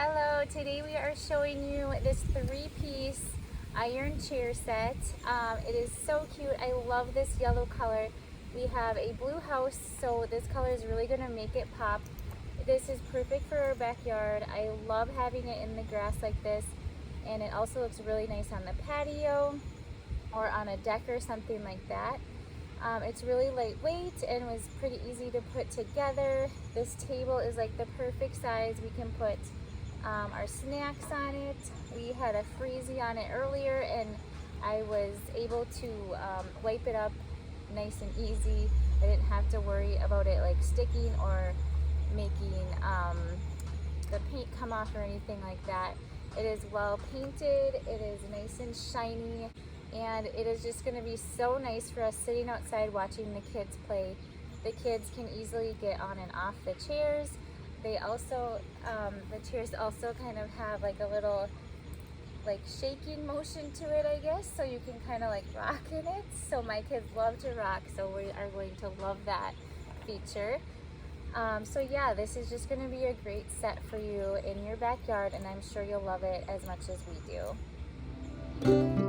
Hello, today we are showing you this three-piece iron chair set. It is so cute. I love this yellow color. We have a blue house, so this color is really going to make it pop. This is perfect for our backyard. I love having it in the grass like this, and it also looks really nice on the patio or on a deck or something like that. It's really lightweight and was pretty easy to put together. This table is like the perfect size. We can put our snacks on it. We had a freezy on it earlier and I was able to wipe it up nice and easy. I didn't have to worry about it like sticking or making the paint come off or anything like that. It is well painted, it is nice and shiny, and it is just going to be so nice for us sitting outside watching the kids play. The kids can easily get on and off the chairs. They also, the chairs also kind of have like a little like shaking motion to it, I guess, so you can kind of like rock in it. So my kids love to rock, so we are going to love that feature. So yeah, this is just going to be a great set for you in your backyard, and I'm sure you'll love it as much as we do.